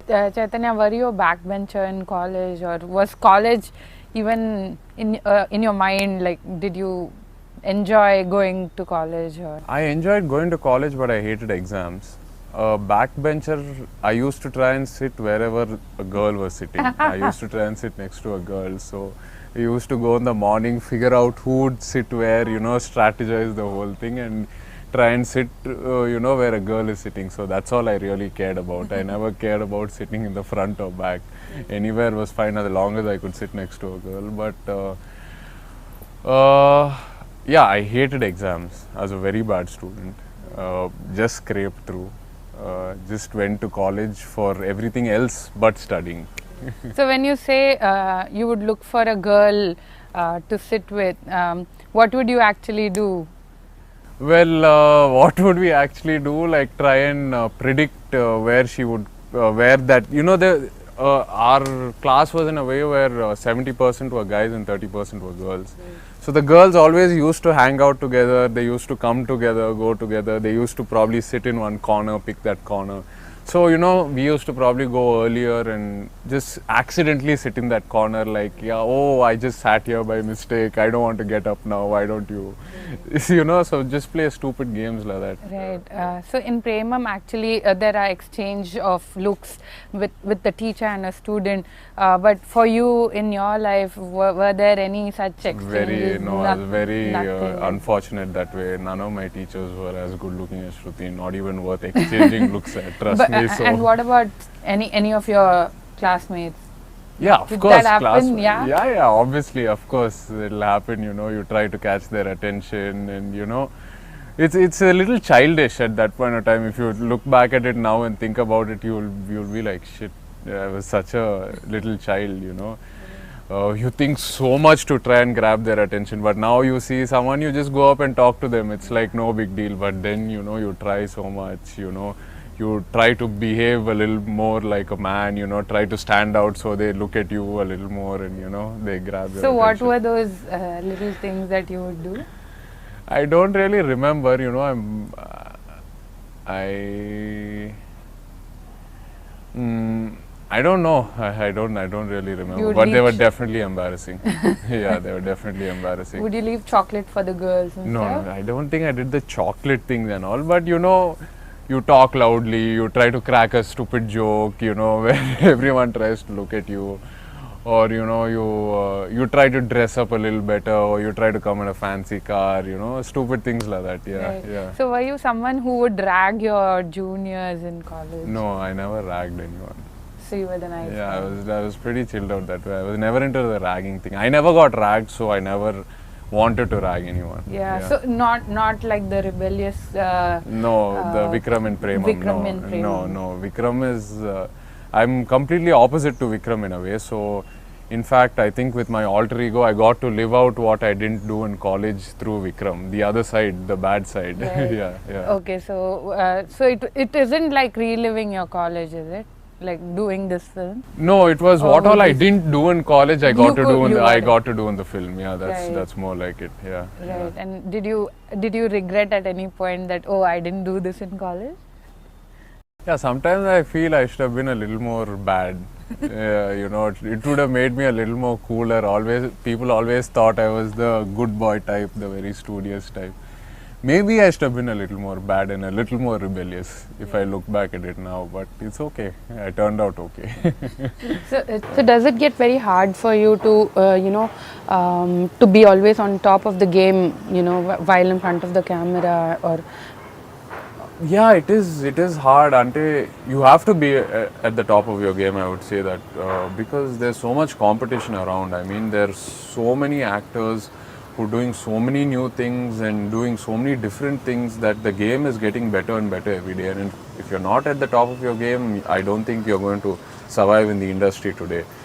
Chaitanya, were you a backbencher in college, or was college even in your mind? Like, did you enjoy going to college? Or I enjoyed going to college, but I hated exams. Backbencher, I used to try and sit wherever a girl was sitting. I used to try and sit next to a girl. So I used to go in the morning, figure out who would sit where, strategize the whole thing and try and sit, where a girl is sitting. So that's all I really cared about. I never cared about sitting in the front or back. Anywhere was fine as long as I could sit next to a girl. But yeah, I hated exams. I was a very bad student. Just scraped through. Just went to college for everything else but studying. so when you say you would look for a girl to sit with, what would you actually do? Well, what would we actually do? Like try and predict where she would, where that, our class was in a way where 70% were guys and 30% were girls. So the girls always used to hang out together, they used to come together, go together, they used to probably sit in one corner, pick that corner. So, we used to probably go earlier and just accidentally sit in that corner like, yeah, oh, I just sat here by mistake, I don't want to get up now, why don't you? So just play stupid games like that. Right. So in Premam, actually, there are exchange of looks with the teacher and a student. But for you, in your life, were there any such exchanges? I was very unfortunate that way. None of my teachers were as good looking as Shruti, not even worth exchanging looks at, trust me. So. And what about any of your classmates? Yeah, of Did course. that happen? Yeah, obviously, of course, it'll happen. You try to catch their attention, and it's a little childish at that point of time. If you look back at it now and think about it, you'll be like, shit, I was such a little child. You think so much to try and grab their attention, but now you see someone, you just go up and talk to them. It's like no big deal. But then you try so much. You try to behave a little more like a man, try to stand out so they look at you a little more and, they grab your So attention. what were those little things that you would do? I don't really remember, I don't know. I don't really remember. But they were definitely embarrassing. Yeah, they were definitely embarrassing. Would you leave chocolate for the girls and stuff? No, I don't think I did the chocolate things and all, but you talk loudly, you try to crack a stupid joke, where everyone tries to look at you, or you try to dress up a little better, or you try to come in a fancy car, stupid things like that. Yeah, Right. yeah. So were you someone who would drag your juniors in college? No, I never ragged anyone. So you were the nice Yeah, guy. I was pretty chilled out that way. I was never into the ragging thing. I never got ragged, so I never wanted to rag anyone. Yeah. So not like the rebellious. No, the Vikram in Premam. Vikram in Premam. No. Vikram is. I'm completely opposite to Vikram in a way. So, in fact, I think with my alter ego, I got to live out what I didn't do in college through Vikram. The other side, the bad side. Right. Yeah. Okay. So it isn't like reliving your college, is it? Like doing this film? No, it was what all I didn't do in college. I got to do in the film. Yeah, that's more like it. Yeah. Right. And did you regret at any point that, oh, I didn't do this in college? Yeah, sometimes I feel I should have been a little more bad. It would have made me a little more cooler. People always thought I was the good boy type, the very studious type. Maybe I should have been a little more bad and a little more rebellious if I look back at it now, but it's okay. I turned out okay. So does it get very hard for you to, to be always on top of the game, while in front of the camera, or? Yeah, it is hard. You have to be at the top of your game, I would say that, because there's so much competition around. I mean, there's so many actors who are doing so many new things and doing so many different things that the game is getting better and better every day. And if you're not at the top of your game, I don't think you're going to survive in the industry today.